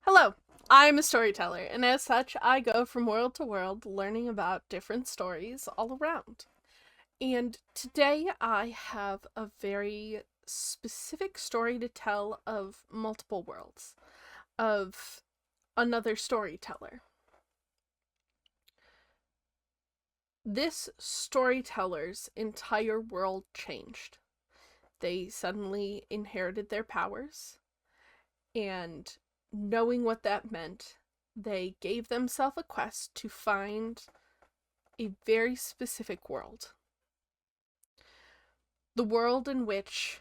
Hello, I'm a storyteller, and as such, I go from world to world learning about different stories all around. And today I have a very specific story to tell of multiple worlds, of another storyteller. This storyteller's entire world changed. They suddenly inherited their powers, and knowing what that meant, they gave themselves a quest to find a very specific world. The world in which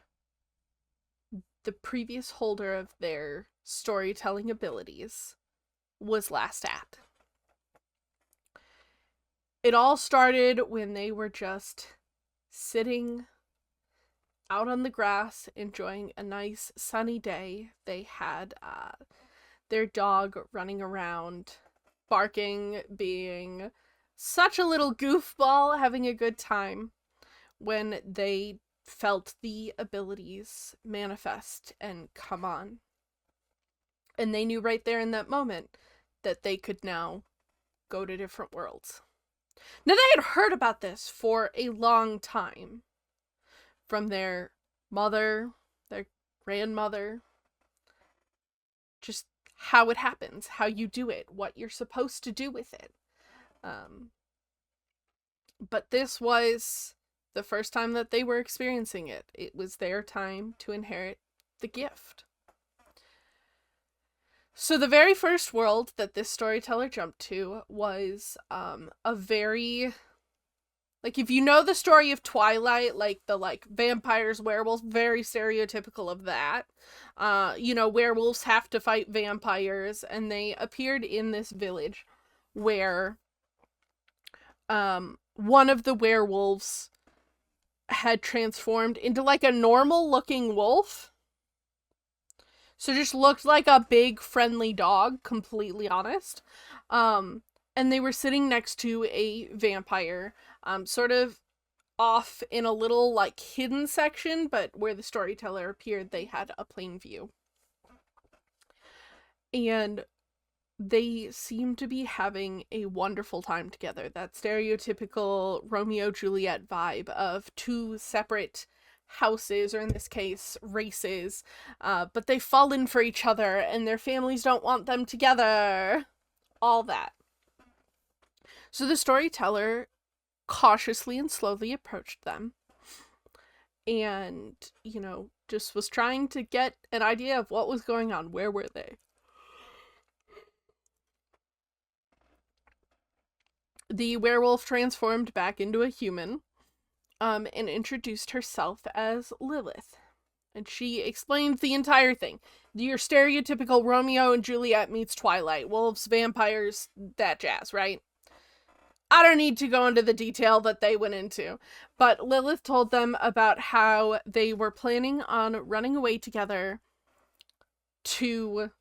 the previous holder of their storytelling abilities was last at. It all started when they were just sitting out on the grass, enjoying a nice sunny day. They had their dog running around, barking, being such a little goofball, having a good time, when they felt the abilities manifest and come on. And they knew right there in that moment that they could now go to different worlds. Now, they had heard about this for a long time from their mother, their grandmother, just how it happens, how you do it, what you're supposed to do with it. But this was the first time that they were experiencing it. It was their time to inherit the gift. So the very first world that this storyteller jumped to was a very, like, if you know the story of Twilight, like the vampires, werewolves, very stereotypical of that. Werewolves have to fight vampires, and they appeared in this village where one of the werewolves had transformed into like a normal looking wolf. So just looked like a big friendly dog, completely honest. And they were sitting next to a vampire, sort of off in a little like hidden section, but where the storyteller appeared, they had a plain view. And they seem to be having a wonderful time together. That stereotypical Romeo-Juliet vibe of two separate houses, or in this case, races, but they've fallen for each other and their families don't want them together. All that. So the storyteller cautiously and slowly approached them and, just was trying to get an idea of what was going on. Where were they? The werewolf transformed back into a human, and introduced herself as Lilith. And she explained the entire thing. Your stereotypical Romeo and Juliet meets Twilight. Wolves, vampires, that jazz, right? I don't need to go into the detail that they went into. But Lilith told them about how they were planning on running away together to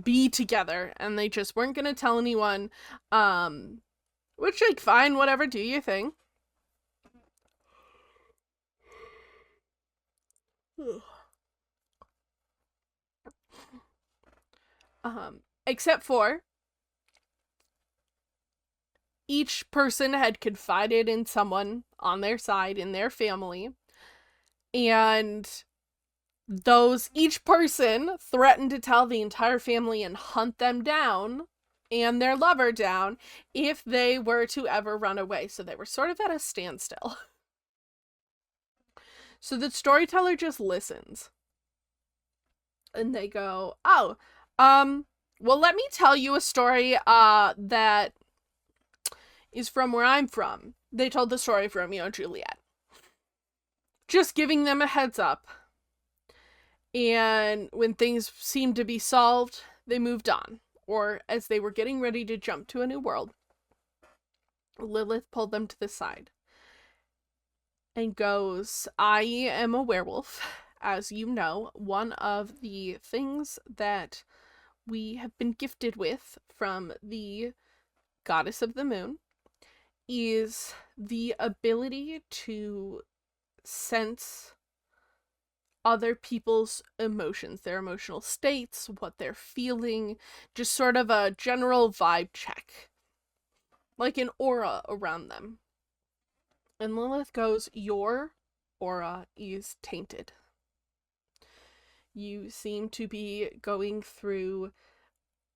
be together. And they just weren't going to tell anyone. Which, like, fine, whatever, do your thing. Except for each person had confided in someone on their side, in their family, and each person threatened to tell the entire family and hunt them down and their lover down if they were to ever run away. So they were sort of at a standstill. So the storyteller just listens. And they go, oh, well, let me tell you a story that is from where I'm from. They told the story of Romeo and Juliet. Just giving them a heads up. And when things seemed to be solved, they moved on. Or as they were getting ready to jump to a new world, Lilith pulled them to the side and goes, I am a werewolf. As you know, one of the things that we have been gifted with from the goddess of the moon is the ability to sense other people's emotions, their emotional states, what they're feeling, just sort of a general vibe check, like an aura around them. And Lilith goes, your aura is tainted. You seem to be going through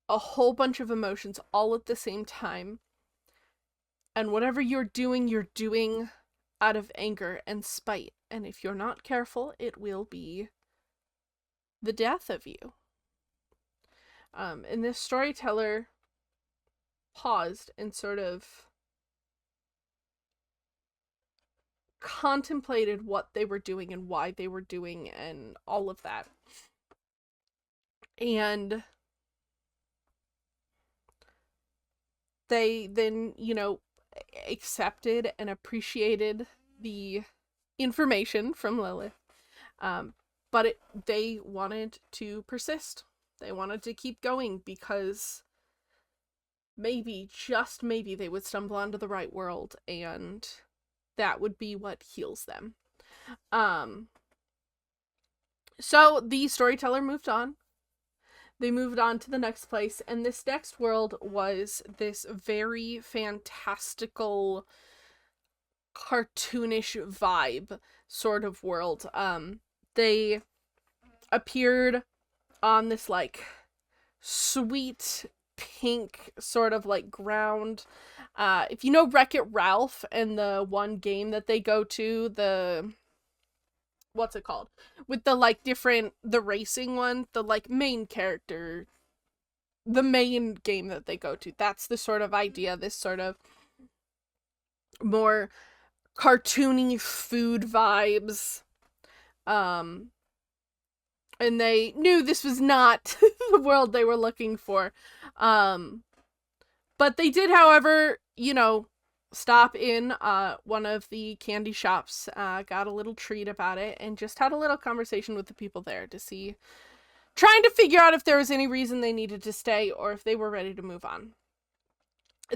a whole bunch of emotions all at the same time. And whatever you're doing out of anger and spite. And if you're not careful, it will be the death of you. And this storyteller paused and sort of contemplated what they were doing and why they were doing and all of that. And they then, accepted and appreciated the information from Lilith. But they wanted to persist. They wanted to keep going because maybe, just maybe, they would stumble onto the right world and that would be what heals them. So the storyteller moved on. They moved on to the next place, and this next world was this very fantastical, cartoonish vibe sort of world. They appeared on this, like, sweet pink sort of, like, ground. If you know Wreck-It Ralph and the one game that they go to, what's it called? With the, like, the racing one, the, like, main character, the main game that they go to. That's the sort of idea, this sort of more cartoony food vibes. And they knew this was not the world they were looking for. But they did, however, stop in one of the candy shops, got a little treat about it, and just had a little conversation with the people there to see, trying to figure out if there was any reason they needed to stay or if they were ready to move on.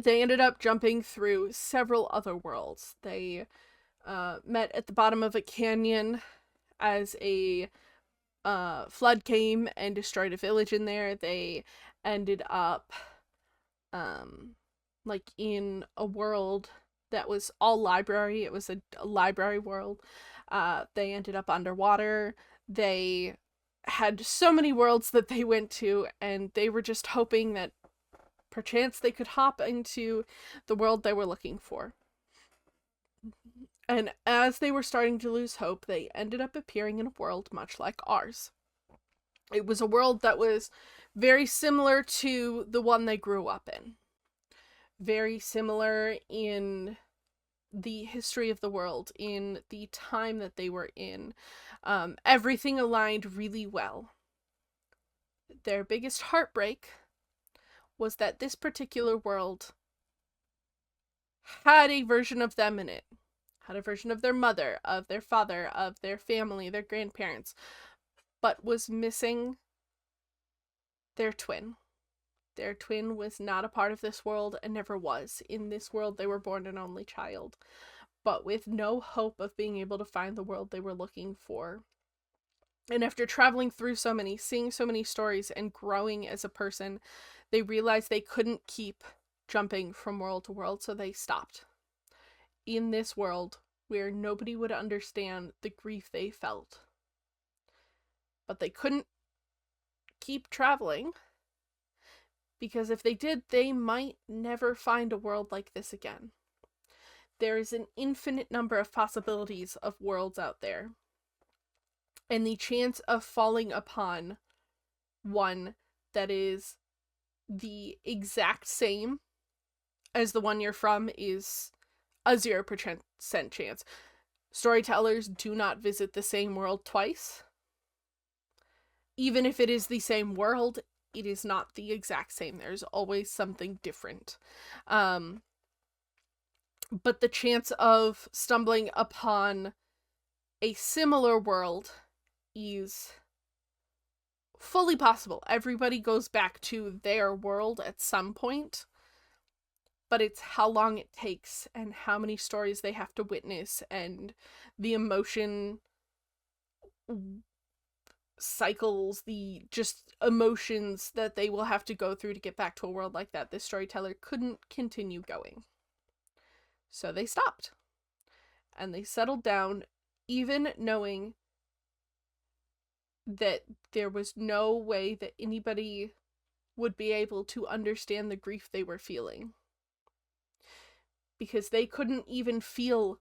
They ended up jumping through several other worlds. They met at the bottom of a canyon as a flood came and destroyed a village in there. They ended up like in a world that was all library. It was a library world. They ended up underwater. They had so many worlds that they went to, and they were just hoping that perchance they could hop into the world they were looking for. And as they were starting to lose hope, they ended up appearing in a world much like ours. It was a world that was very similar to the one they grew up in. Very similar in the history of the world, in the time that they were in. Everything aligned really well. Their biggest heartbreak was that this particular world had a version of them in it. Had a version of their mother, of their father, of their family, their grandparents, but was missing their twin. Their twin was not a part of this world and never was. In this world, they were born an only child, but with no hope of being able to find the world they were looking for. And after traveling through so many, seeing so many stories, and growing as a person, they realized they couldn't keep jumping from world to world, so they stopped. In this world, where nobody would understand the grief they felt. But they couldn't keep traveling, because if they did, they might never find a world like this again. There is an infinite number of possibilities of worlds out there. And the chance of falling upon one that is the exact same as the one you're from is a 0% chance. Storytellers do not visit the same world twice. Even if it is the same world, it is not the exact same. There's always something different. But the chance of stumbling upon a similar world is fully possible. Everybody goes back to their world at some point, but it's how long it takes and how many stories they have to witness and the emotion cycles, the just emotions that they will have to go through to get back to a world like that, this storyteller couldn't continue going. So they stopped. And they settled down, even knowing that there was no way that anybody would be able to understand the grief they were feeling. Because they couldn't even feel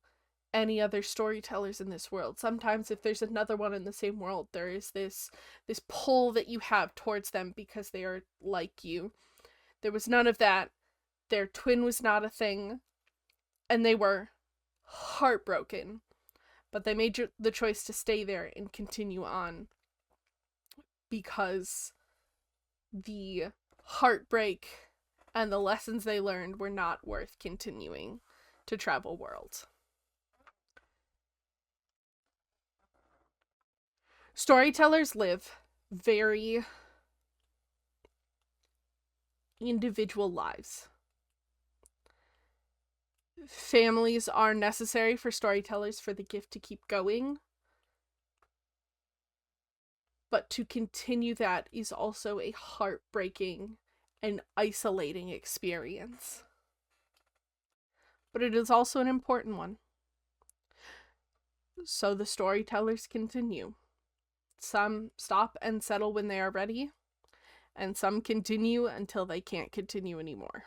any other storytellers in this world. Sometimes if there's another one in the same world, there is this pull that you have towards them because they are like you. There was none of that. Their twin was not a thing. And they were heartbroken. But they made the choice to stay there and continue on. Because the heartbreak and the lessons they learned were not worth continuing to travel worlds. Storytellers live very individual lives. Families are necessary for storytellers for the gift to keep going. But to continue that is also a heartbreaking and isolating experience. But it is also an important one. So the storytellers continue. Some stop and settle when they are ready, and some continue until they can't continue anymore.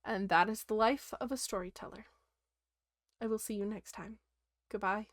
And that is the life of a storyteller. I will see you next time. Goodbye.